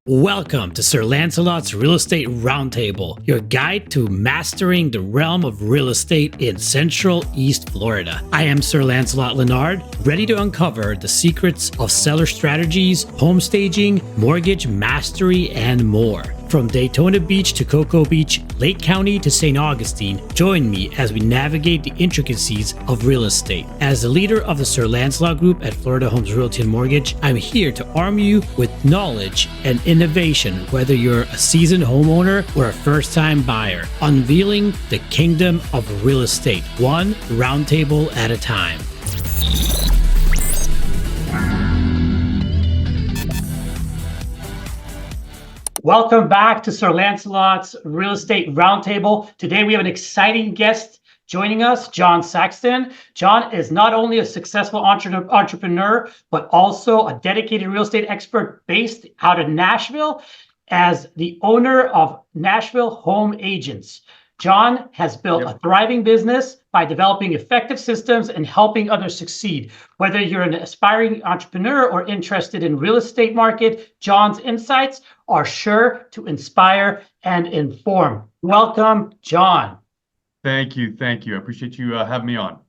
Welcome to Sir Lancelot's Real Estate Roundtable, your guide to mastering the realm of real estate in Central East Florida. I am Sir Lancelot Leonard, ready to uncover the secrets of seller strategies, home staging, mortgage mastery, and more. From Daytona Beach to Cocoa Beach, Lake County to St. Augustine, join me as we navigate the intricacies of real estate. As the leader of the Sir Lancelot Group at Florida Homes Realty and Mortgage, I'm here to arm you with knowledge and innovation, whether you're a seasoned homeowner or a first-time buyer, unveiling the kingdom of real estate, one roundtable at a time. Welcome back to Sir Lancelot's Real Estate Roundtable. Today we have an exciting guest joining us, Jon Saxton. Jon is not only a successful entrepreneur, but also a dedicated real estate expert based out of Nashville as the owner of Nashville Home Agents. Jon has built a thriving business by developing effective systems and helping others succeed. Whether you're an aspiring entrepreneur or interested in real estate market, Jon's insights are sure to inspire and inform. Welcome, Jon. Thank you. I appreciate you having me on.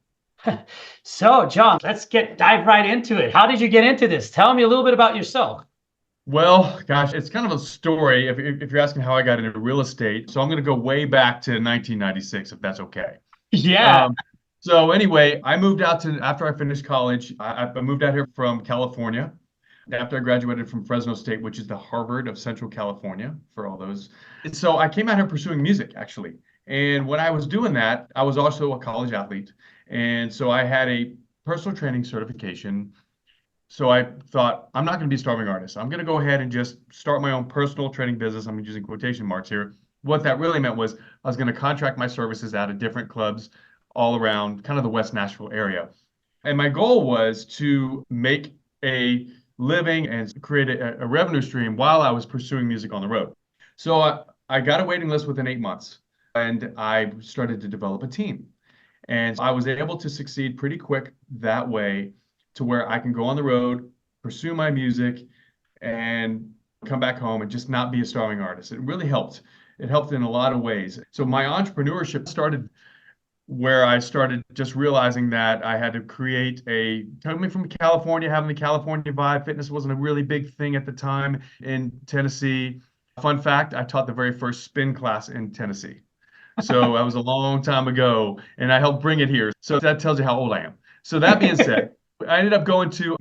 So, Jon, let's dive right into it. How did you get into this? Tell me a little bit about yourself. Well, gosh, it's kind of a story if you're asking how I got into real estate. So I'm going to go way back to 1996, if that's okay. Yeah. So anyway, I moved out after I finished college, I moved out here from California after I graduated from Fresno State, which is the Harvard of Central California for all those. And so I came out here pursuing music, actually. And when I was doing that, I was also a college athlete. And so I had a personal training certification. So I thought, I'm not going to be a starving artist. I'm going to go ahead and just start my own personal training business. I'm using quotation marks here. What that really meant was I was going to contract my services out of different clubs all around kind of the West Nashville area. And my goal was to make a living and create a revenue stream while I was pursuing music on the road. So I got a waiting list within 8 months, and I started to develop a team. And I was able to succeed pretty quick that way, to where I can go on the road, pursue my music, and come back home and just not be a starving artist. It really helped. It helped in a lot of ways. So my entrepreneurship started where I started just realizing that I had to coming from California, having the California vibe. Fitness wasn't a really big thing at the time in Tennessee. Fun fact, I taught the very first spin class in Tennessee. So that was a long time ago, and I helped bring it here. So that tells you how old I am. So that being said, I ended up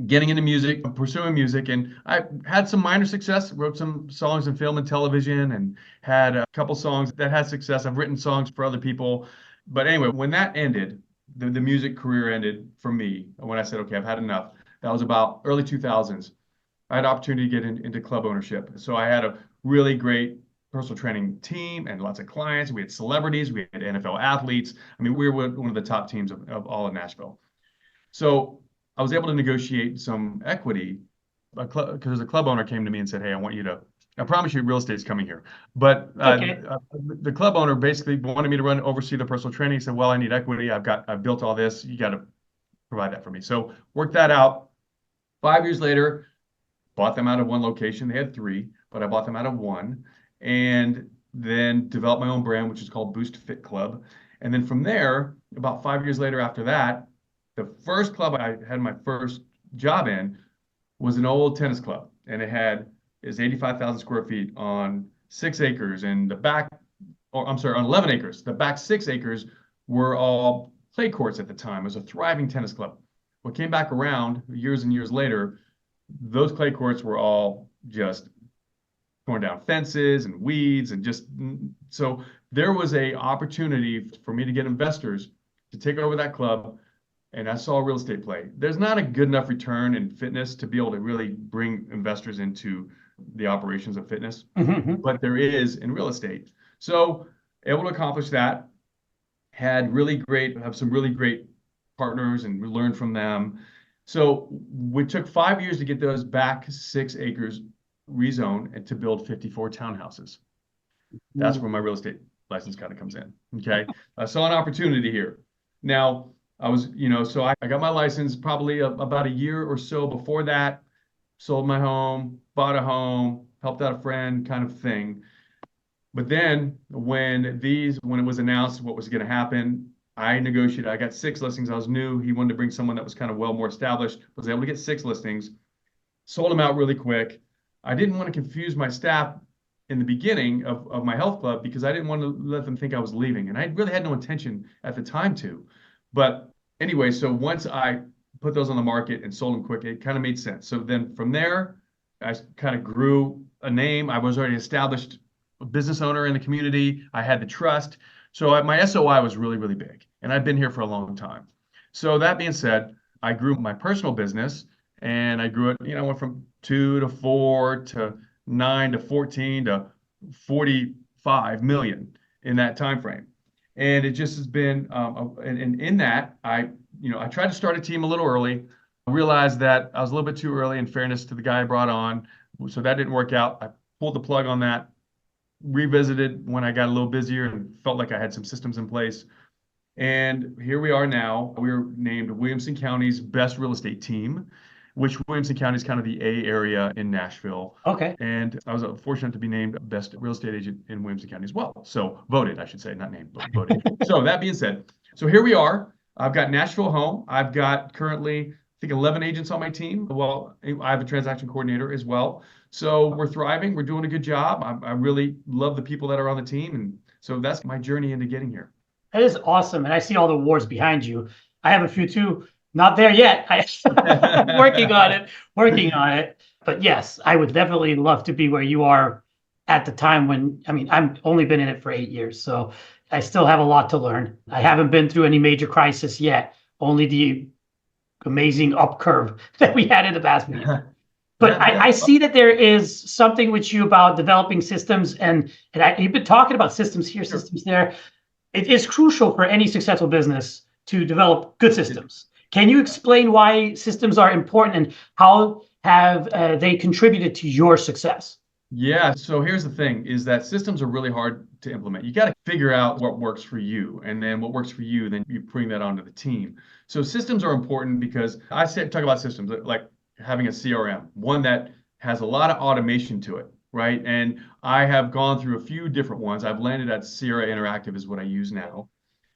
getting into music, pursuing music, and I had some minor success, wrote some songs in film and television, and had a couple songs that had success. I've written songs for other people. But anyway, when that ended, the music career ended for me. When I said, okay, I've had enough, that was about early 2000s. I had an opportunity to get into club ownership. So I had a really great personal training team and lots of clients. We had celebrities, we had NFL athletes. I mean, we were one of the top teams of all of Nashville. So I was able to negotiate some equity because a club owner came to me and said, hey, I promise you real estate's coming here. But the club owner basically wanted me to oversee the personal training. He said, well, I need equity. I've built all this. You got to provide that for me. So worked that out. 5 years later, bought them out of one location. They had 3, but I bought them out of one. And then developed my own brand, which is called Boost Fit Club. And then from there, about 5 years later after that, the first club I had my first job in was an old tennis club, and is 85,000 square feet on 6 acres. And on 11 acres. The back 6 acres were all clay courts at the time. It was a thriving tennis club. What came back around years and years later, those clay courts were all just torn down, fences and weeds, and so there was a opportunity for me to get investors to take over that club. And I saw real estate play. There's not a good enough return in fitness to be able to really bring investors into the operations of fitness, but there is in real estate. So able to accomplish that, have some really great partners and learn from them. So we took 5 years to get those back 6 acres rezoned and to build 54 townhouses. That's where my real estate license kind of comes in. Okay. I saw an opportunity here. Now, so I got my license probably about a year or so before that, sold my home, bought a home, helped out a friend kind of thing. But then when it was announced what was going to happen, I negotiated. I got 6 listings. I was new. He wanted to bring someone that was kind of more established. Was able to get 6 listings, sold them out really quick. I didn't want to confuse my staff in the beginning of my health club because I didn't want to let them think I was leaving. And I really had no intention at the time to. But anyway, so once I put those on the market and sold them quick, it kind of made sense. So then from there, I kind of grew a name. I was already established business owner in the community. I had the trust. So my SOI was really, really big. And I've been here for a long time. So that being said, I grew my personal business and I grew it, went from 2 to 4 to 9 to 14 to 45 million in that time frame. And it just has been, and in that, I tried to start a team a little early. I realized that I was a little bit too early, in fairness to the guy I brought on. So that didn't work out. I pulled the plug on that, revisited when I got a little busier and felt like I had some systems in place. And here we are now. We're named Williamson County's best real estate team, which Williamson County is kind of the A area in Nashville. Okay. And I was fortunate to be named best real estate agent in Williamson County as well. So voted, I should say, not named, but voted. So that being said, so here we are. I've got Nashville Home. I've got currently, I think, 11 agents on my team. Well, I have a transaction coordinator as well. So we're thriving. We're doing a good job. I really love the people that are on the team. And so that's my journey into getting here. That is awesome. And I see all the awards behind you. I have a few too. Not there yet. I'm working on it. But yes, I would definitely love to be where you are at the time when, I've only been in it for 8 years. So I still have a lot to learn. I haven't been through any major crisis yet. Only the amazing up curve that we had in the past meeting. But I see that there is something with you about developing systems, and you've been talking about systems here, systems there. It is crucial for any successful business to develop good systems. Can you explain why systems are important and how have they contributed to your success? Yeah, so here's the thing, is that systems are really hard to implement. You got to figure out what works for you, and then what works for you, then you bring that onto the team. So systems are important because talk about systems like having a CRM, one that has a lot of automation to it, right? And I have gone through a few different ones. I've landed at Sierra Interactive is what I use now.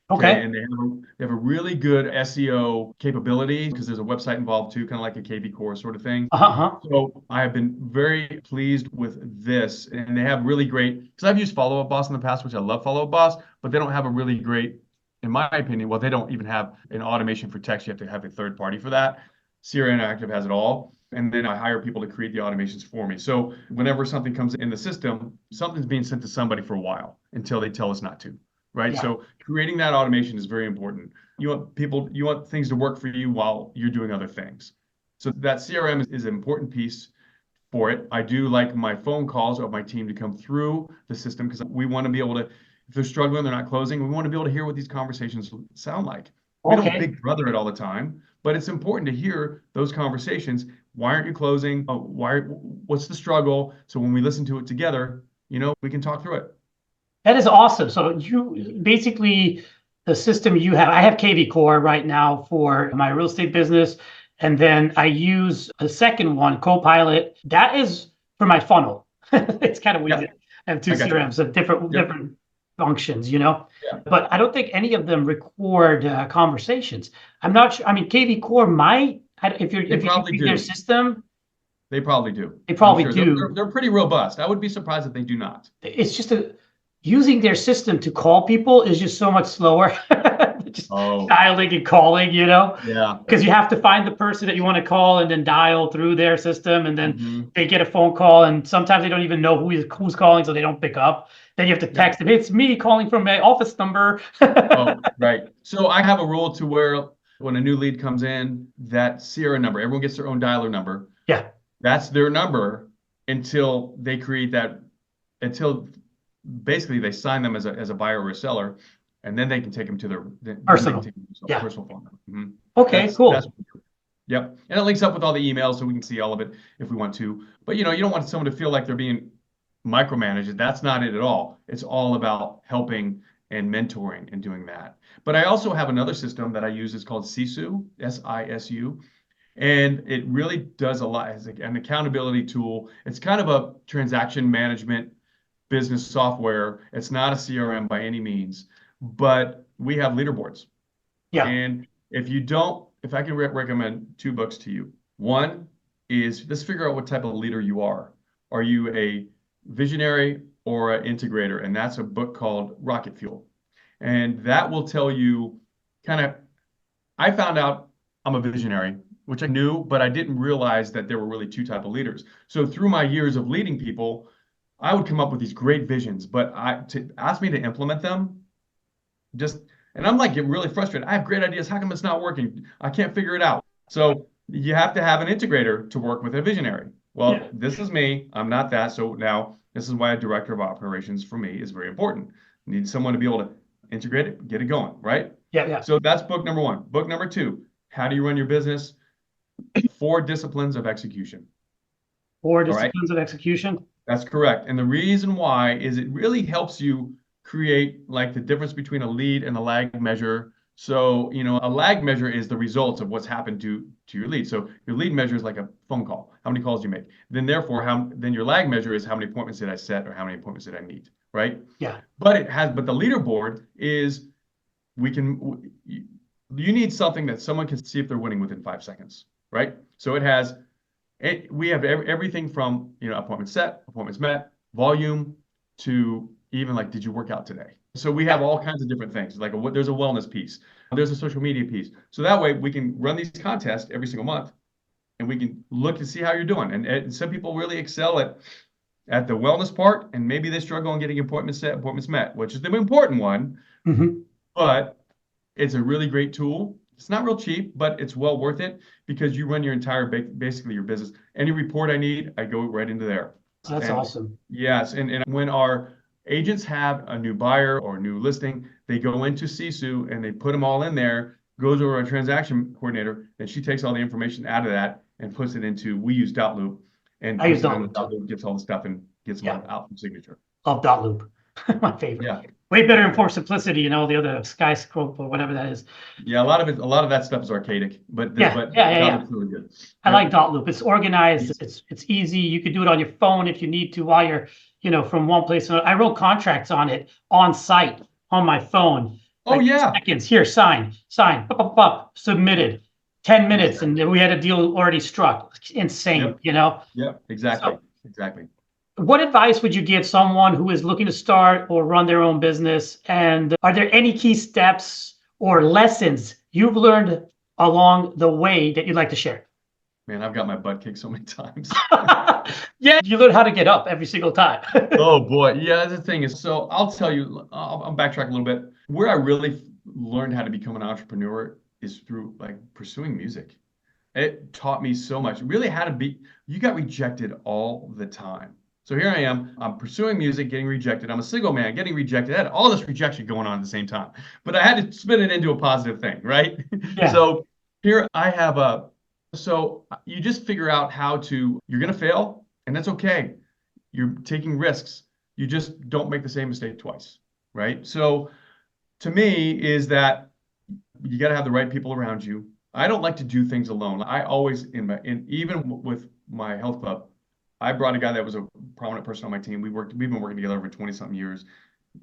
Okay. And they have a really good SEO capability because there's a website involved too, kind of like a KV Core sort of thing. So I have been very pleased with this, and they have really great, because I've used Follow Up Boss in the past, which I love Follow Up Boss, but they don't have a really great, in my opinion, well, they don't even have an automation for text. You have to have a third party for that. Sierra Interactive has it all. And then I hire people to create the automations for me. So whenever something comes in the system, something's being sent to somebody for a while until they tell us not to. Right. Yeah. So creating that automation is very important. You want things to work for you while you're doing other things. So that CRM is an important piece for it. I do like my phone calls of my team to come through the system because we want to be able to, if they're struggling, they're not closing, we want to be able to hear what these conversations sound like. We don't Big Brother it all the time, but it's important to hear those conversations. Why aren't you closing? What's the struggle? So when we listen to it together, we can talk through it. That is awesome. So you basically, the system you have, I have KV Core right now for my real estate business. And then I use a second one, Copilot. That is for my funnel. It's kind of weird. I have two CRMs of different functions, but I don't think any of them record conversations. I'm not sure. KV Core might, if you use their system. They probably do. They probably do. They're pretty robust. I would be surprised if they do not. It's just using their system to call people is just so much slower. Just dialing and calling, Yeah. Because you have to find the person that you want to call and then dial through their system, and then they get a phone call, and sometimes they don't even know who's calling, so they don't pick up. Then you have to text them, it's me calling from my office number. Right. So I have a rule to where when a new lead comes in, that Sierra number, everyone gets their own dialer number. Yeah. That's their number until they create until basically they sign them as a buyer or a seller, and then they can take them to their personal phone number. Okay, cool. Yep. And it links up with all the emails so we can see all of it if we want to. But you don't want someone to feel like they're being micromanaged. That's not it at all. It's all about helping and mentoring and doing that. But I also have another system that I use. It's called Sisu, SISU. And it really does a lot as an accountability tool. It's kind of a transaction management business software. It's not a CRM by any means, but we have leaderboards. Yeah. And if I can recommend two books to you. One is, let's figure out what type of leader you are. Are you a visionary or an integrator? And that's a book called Rocket Fuel. And that will tell you I found out I'm a visionary, which I knew, but I didn't realize that there were really two types of leaders. So through my years of leading people, I would come up with these great visions, but to ask me to implement them, and I'm like getting really frustrated. I have great ideas. How come it's not working? I can't figure it out. So you have to have an integrator to work with a visionary. Well, Yeah. This is me. I'm not that. So now this is why a director of operations for me is very important. You need someone to be able to integrate it, get it going, right? Yeah. So that's book number one. Book number two, how do you run your business? 4 disciplines of execution. 4 disciplines of execution. That's correct. And the reason why is it really helps you create like the difference between a lead and a lag measure. So, a lag measure is the results of what's happened to your lead. So your lead measure is like a phone call. How many calls do you make? Then therefore, then your lag measure is how many appointments did I set or how many appointments did I meet, right? Yeah. But the leaderboard is you need something that someone can see if they're winning within 5 seconds, right? So we have everything from, appointments set, appointments met, volume, to even like, did you work out today? So we have all kinds of different things. Like there's a wellness piece, there's a social media piece. So that way we can run these contests every single month, and we can look to see how you're doing. And some people really excel at the wellness part, and maybe they struggle on getting appointments set, appointments met, which is the important one. Mm-hmm. But it's a really great tool. It's not real cheap, but it's well worth it because you run your entire, basically your business. Any report I need, I go right into there. That's awesome. Yes. And when our agents have a new buyer or a new listing, they go into Sisu and they put them all in there, goes over our transaction coordinator, and she takes all the information out of that and puts it into, we use Dotloop. And I use Dotloop. Gets all the stuff and gets them out from signature. Love Dotloop. My favorite. Yeah. Way better for simplicity, the other skyscraper or whatever that is. Yeah, a lot of that stuff is archaic, but Dotloop's really good. I like Dotloop. It's organized. It's easy. You could do it on your phone if you need to while you're, from one place to another. I wrote contracts on it on site on my phone. Oh, yeah. Seconds. Here, sign, submitted. 10 minutes, and we had a deal already struck. It's insane, Yep, exactly. Exactly. What advice would you give someone who is looking to start or run their own business? And are there any key steps or lessons you've learned along the way that you'd like to share? Man, I've got my butt kicked so many times. Yeah, you learn how to get up every single time. Oh boy. Yeah, the thing is, so I'll tell you, I'll backtrack a little bit. Where I really learned how to become an entrepreneur is through like pursuing music. It taught me so much. Really you got rejected all the time. So here I am, I'm pursuing music, getting rejected. I'm a single man, getting rejected. I had all this rejection going on at the same time, but I had to spin it into a positive thing, right? Yeah. So here I have so you just figure out you're going to fail, and that's okay. You're taking risks. You just don't make the same mistake twice, right? So to me is that you got to have the right people around you. I don't like to do things alone. I always, even with my health club, I brought a guy that was a prominent person on my team. We've been working together over 20-something years.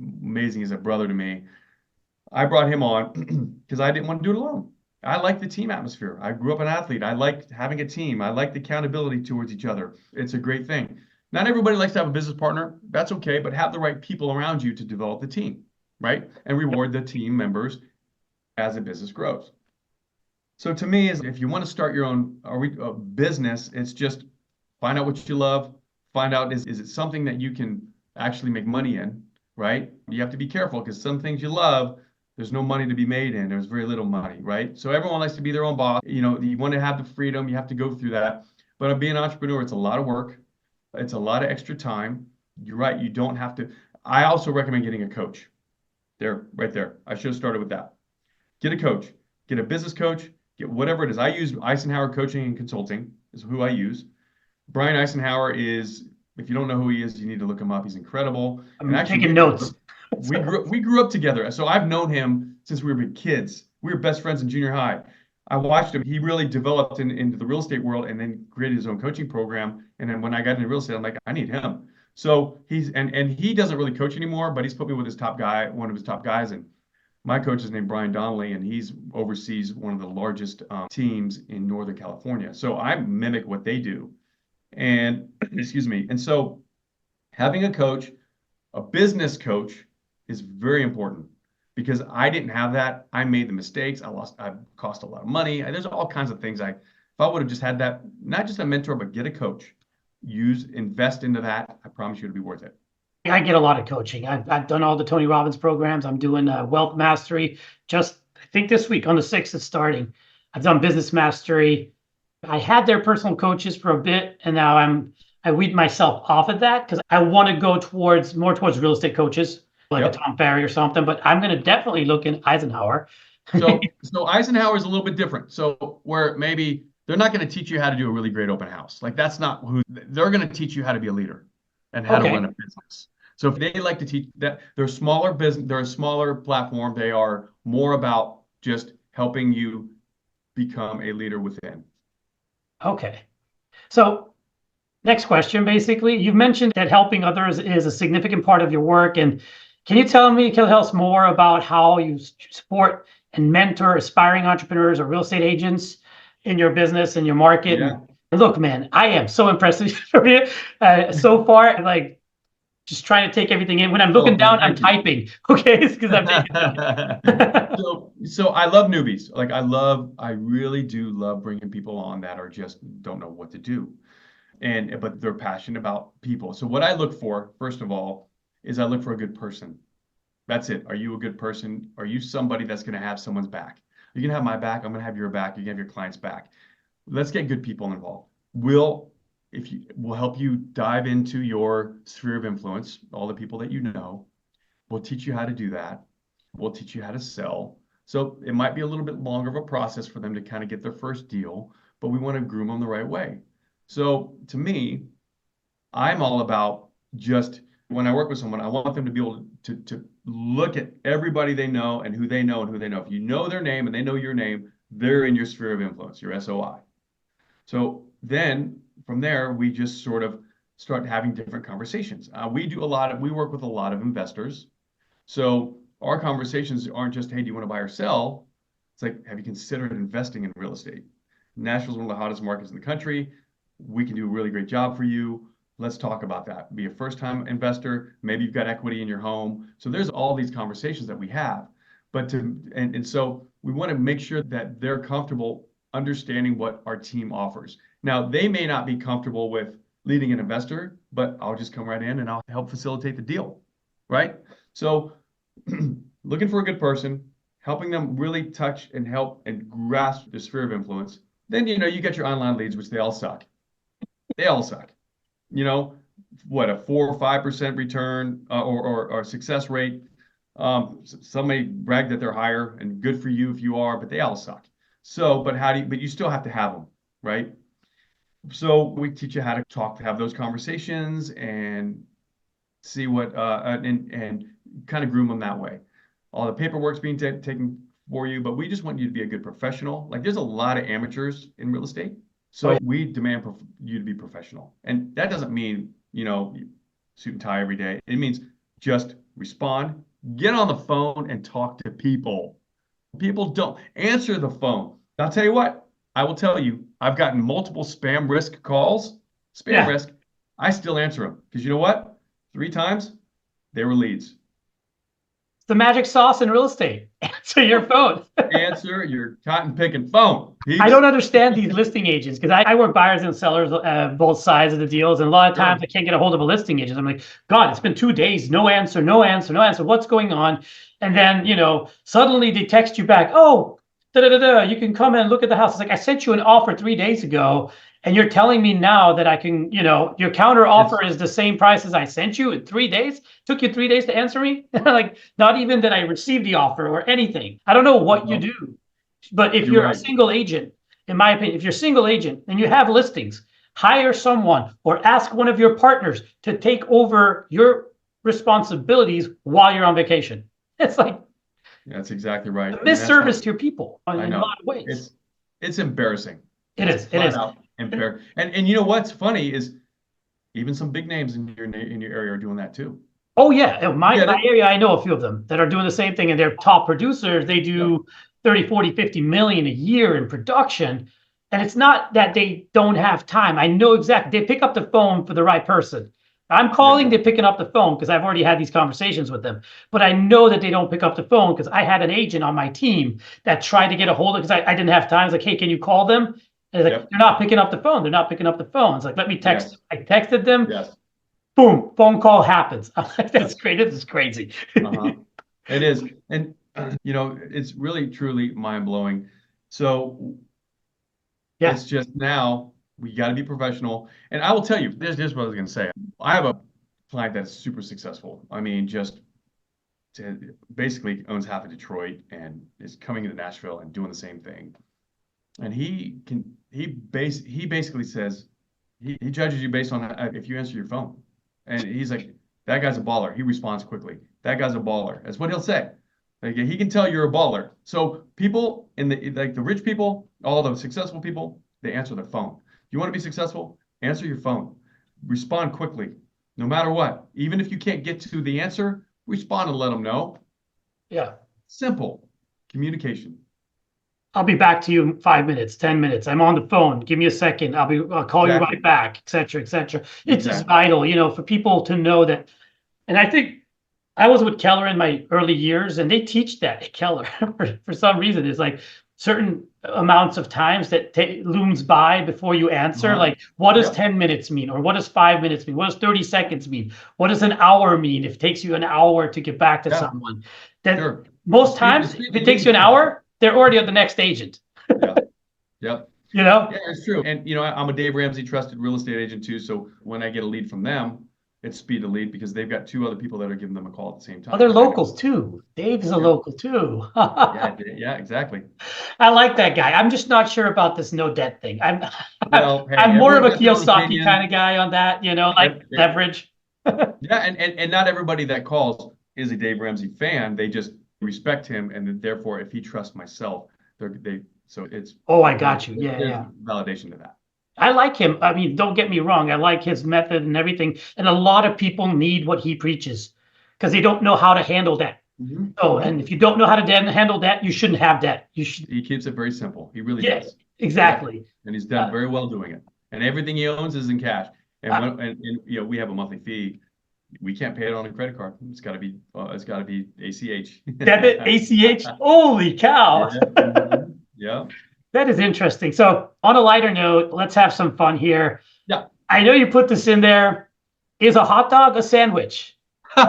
Amazing. He's a brother to me. I brought him on because I didn't want to do it alone. I like the team atmosphere. I grew up an athlete. I like having a team. I like the accountability towards each other. It's a great thing. Not everybody likes to have a business partner. That's okay, but have the right people around you to develop the team, right? And reward the team members as the business grows. So to me, if you want to start your own business, it's just find out what you love. Find out, is it something that you can actually make money in, right? You have to be careful because some things you love, there's no money to be made in. There's very little money, right? So everyone likes to be their own boss. You want to have the freedom. You have to go through that. But being an entrepreneur, it's a lot of work. It's a lot of extra time. You're right. You don't have to. I also recommend getting a coach. Right there. I should have started with that. Get a coach. Get a business coach. Get whatever it is. I use Eisenhower Coaching and Consulting is who I use. Brian Eisenhower is, if you don't know who he is, you need to look him up. He's incredible. I'm taking notes. We grew up together. So I've known him since we were kids. We were best friends in junior high. I watched him. He really developed into the real estate world and then created his own coaching program. And then when I got into real estate, I'm like, I need him. So he's and he doesn't really coach anymore, but he's put me with his top guy, one of his top guys. And my coach is named Brian Donnelly, and he's oversees one of the largest teams in Northern California. So I mimic what they do. And excuse me. And so having a coach, a business coach, is very important because I didn't have that. I made the mistakes. I cost a lot of money. There's all kinds of things. If I would have just had that, not just a mentor, but get a coach, invest into that, I promise you it'll be worth it. I get a lot of coaching. I've done all the Tony Robbins programs. I'm doing Wealth Mastery. Just, I think this week on the 6th it's starting. I've done Business Mastery. I had their personal coaches for a bit, and now I weed myself off of that because I want to go more towards real estate coaches, like a Tom Ferry or something. But I'm going to definitely look in Eisenhower. So Eisenhower is a little bit different. So where maybe they're not going to teach you how to do a really great open house. Like that's not who they're going to teach you how to be a leader and how to run a business. So if they like to teach that, they're a smaller business, they're a smaller platform. They are more about just helping you become a leader within. Okay. So next question, basically, you've mentioned that helping others is a significant part of your work. And can you tell us more about how you support and mentor aspiring entrepreneurs or real estate agents in your business and your market? Yeah. And look, man, I am so impressed with you so far. Like, just trying to take everything in. When I'm looking down, I'm typing. Okay, because I'm taking. So I love newbies. Like I really do love bringing people on that are just don't know what to do, but they're passionate about people. So what I look for, first of all, is I look for a good person. That's it. Are you a good person? Are you somebody that's going to have someone's back? You can have my back. I'm going to have your back. You can have your client's back. Let's get good people involved. We'll help you dive into your sphere of influence, all the people that you know. We'll teach you how to do that. We'll teach you how to sell. So it might be a little bit longer of a process for them to kind of get their first deal, but we want to groom them the right way. So to me, I'm all about just when I work with someone, I want them to be able to look at everybody they know and who they know and who they know. If you know their name and they know your name, they're in your sphere of influence, your SOI. So then from there, we just sort of start having different conversations. We work with a lot of investors. So our conversations aren't just, hey, do you want to buy or sell? It's like, have you considered investing in real estate? Nashville is one of the hottest markets in the country. We can do a really great job for you. Let's talk about that. Be a first-time investor. Maybe you've got equity in your home. So there's all these conversations that we have. So we want to make sure that they're comfortable understanding what our team offers. Now, they may not be comfortable with leading an investor, but I'll just come right in and I'll help facilitate the deal, right? So looking for a good person, helping them really touch and help and grasp the sphere of influence. Then, you get your online leads, which they all suck. They all suck. What, a 4 or 5% return or success rate. Some may brag that they're higher, and good for you if you are, but they all suck. So, but you still have to have them, right? So we teach you how to have those conversations and see what, and kind of groom them that way. All the paperwork's being taken for you, but we just want you to be a good professional. Like there's a lot of amateurs in real estate. So we demand you to be professional. And that doesn't mean, suit and tie every day. It means just respond, get on the phone and talk to people. People don't answer the phone. I'll tell you what, I will tell you, I've gotten multiple spam risk calls, risk. I still answer them because you know what? 3 times they were leads. The magic sauce in real estate. Answer your phone. Answer your cotton picking phone. Peace. I don't understand these listing agents because I work buyers and sellers, both sides of the deals. And a lot of times I can't get a hold of a listing agent. I'm like, God, it's been 2 days. No answer. What's going on? And then, suddenly they text you back. Oh, you can come and look at the house. It's like, I sent you an offer 3 days ago. And you're telling me now that I can, your counter offer is the same price as I sent you in 3 days? Took you 3 days to answer me? Like, not even that I received the offer or anything. I don't know what you do. But if you're a single agent, in my opinion, if you're a single agent and you have listings, hire someone or ask one of your partners to take over your responsibilities while you're on vacation. It's like, that's exactly right. Disservice to your people in a lot of ways. It's embarrassing. It is. It Flat is. out embarrassing. And you know what's funny is even some big names in your area are doing that too. Oh yeah, in my Get it? area, I know a few of them that are doing the same thing, and they're top producers. They Yep. do 30, 40, 50 million a year in production. And it's not that they don't have time. I know exactly. They pick up the phone for the right person. I'm calling, they're picking up the phone because I've already had these conversations with them. But I know that they don't pick up the phone because I had an agent on my team that tried to get a hold of, because I didn't have time. I was like, hey, can you call them? And it's like, Yep. they're not picking up the phone. They're not picking up the phone. It's like, let me text. Yes. I texted them. Yes. Boom, phone call happens. I'm like, that's great. This is crazy. Uh-huh. It is. And, you know, it's really, truly mind-blowing. So Yeah. it's just now we got to be professional. And I will tell you, here's what I was going to say. I have a client that's super successful. I mean, just basically owns half of Detroit and is coming into Nashville and doing the same thing. And he basically says he judges you based on if you answer your phone. And he's like, that guy's a baller. He responds quickly. That guy's a baller. That's what he'll say. Like, he can tell you're a baller. So people in the rich people, all the successful people, they answer their phone. You want to be successful? Answer your phone. Respond quickly, no matter what. Even if you can't get to the answer, respond and let them know. Yeah. Simple communication. I'll be back to you in 5 minutes, 10 minutes. I'm on the phone. Give me a second. I'll call you right back, et cetera, et cetera. It's just vital, you know, for people to know that. And I think I was with Keller in my early years, and they teach that at Keller for some reason. It's like certain amounts of times that looms by before you answer. Like, what does 10 minutes mean? Or what does 5 minutes mean? What does 30 seconds mean? What does an hour mean if it takes you an hour to get back to someone? That most times, if it takes you an hour, they're already at the next agent. Yep. You know? Yeah, it's true. And, you know, I'm a Dave Ramsey trusted real estate agent too. So when I get a lead from them, it's speed to lead because they've got two other people that are giving them a call at the same time. Oh, they're locals too. Dave is a local too. Yeah, exactly. I like that guy. I'm just not sure about this no debt thing. I'm Well, hey, I'm more of a everyone's got their own Kiyosaki opinion. kind of guy on that, you know, like leverage. Yeah, and not everybody that calls is a Dave Ramsey fan. They just respect him, and therefore, if he trusts myself, so it's. Oh, I got you. There's Yeah. validation to that. I like him. I mean, don't get me wrong. I like his method and everything. And a lot of people need what he preaches because they don't know how to handle debt. Oh, and if you don't know how to handle debt, you shouldn't have debt. You should. He keeps it very simple. He really does. Exactly. And he's done very well doing it. And everything he owns is in cash. And you know, we have a monthly fee. We can't pay it on a credit card. It's got to be ACH. Debit, ACH. Holy cow. Yeah. That is interesting. So on a lighter note, let's have some fun here. Yeah. I know you put this in there. Is a hot dog a sandwich? We'd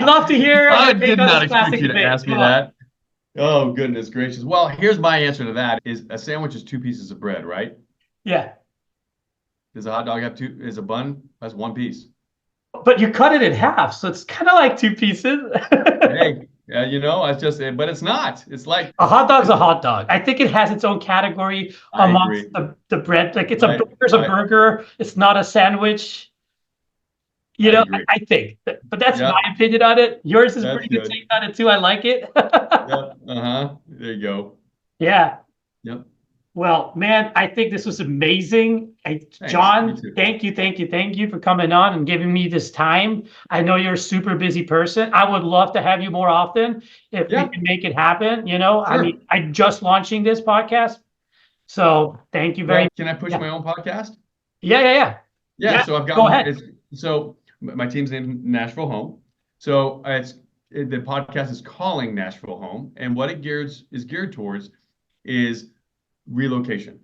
love to hear. I did not expect you to ask me that. Oh, goodness gracious. Well, here's my answer to that is a sandwich is two pieces of bread, right? Yeah. Does a hot dog have two? Is a bun? That's one piece. But you cut it in half, so it's kind of like two pieces. Hey, you know, it's just, but it's not. It's like a hot dog's a hot dog. I think it has its own category amongst the bread. Like it's a burger's a burger. It's not a sandwich. You know, I think. But that's my opinion on it. Yours is pretty good take on it too. I like it. There you go. Yeah. Yep. Well, man, I think this was amazing. Jon, thank you for coming on and giving me this time. I know you're a super busy person. I would love to have you more often if we can make it happen. You know, I mean, I'm just launching this podcast. So thank you very much. Can I push my own podcast? Yeah. So I've got go ahead. So my team's named Nashville Home. So the podcast is calling Nashville Home. And what it is geared towards is relocation.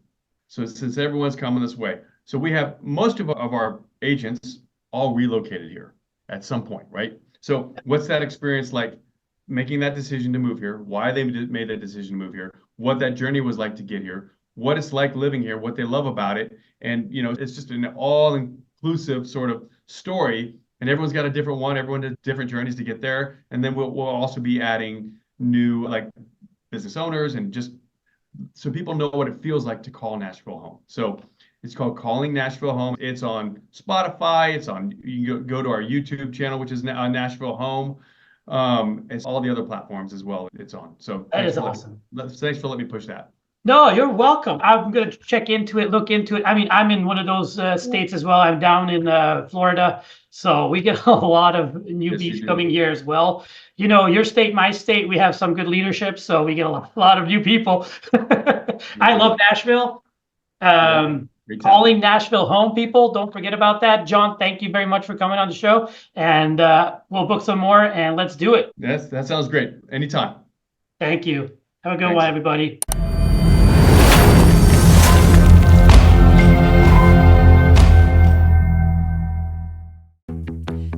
So since everyone's coming this way, so we have most of our agents all relocated here at some point, right? So what's that experience like, making that decision to move here, why they made that decision to move here, what that journey was like to get here, what it's like living here, what they love about it. And, you know, it's just an all-inclusive sort of story, and everyone's got a different one. Everyone has different journeys to get there. And then we'll also be adding new like business owners and just so people know what it feels like to call Nashville home. So it's called Calling Nashville Home. It's on Spotify. You can go to our YouTube channel, which is Nashville Home. It's all the other platforms as well. It's on. So that is awesome. Thanks for letting me push that. No, you're welcome. I'm going to check into it, look into it. I mean, I'm in one of those states as well. I'm down in Florida. So we get a lot of newbies coming here as well. You know, your state, my state, we have some good leadership. So we get a lot of new people. I love Nashville. Calling Nashville home, people. Don't forget about that. Jon, thank you very much for coming on the show. And we'll book some more and let's do it. That sounds great. Anytime. Thank you. Have a good one, everybody.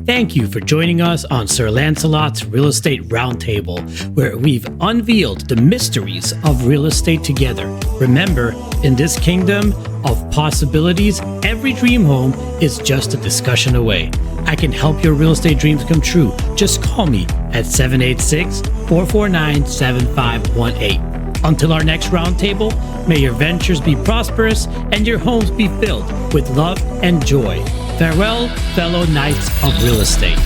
Thank you for joining us on Sir Lancelot's Real Estate Roundtable, where we've unveiled the mysteries of real estate together. Remember, in this kingdom of possibilities, every dream home is just a discussion away. I can help your real estate dreams come true. Just call me at 786-449-7518. Until our next roundtable, may your ventures be prosperous and your homes be filled with love and joy. Farewell, fellow knights of real estate.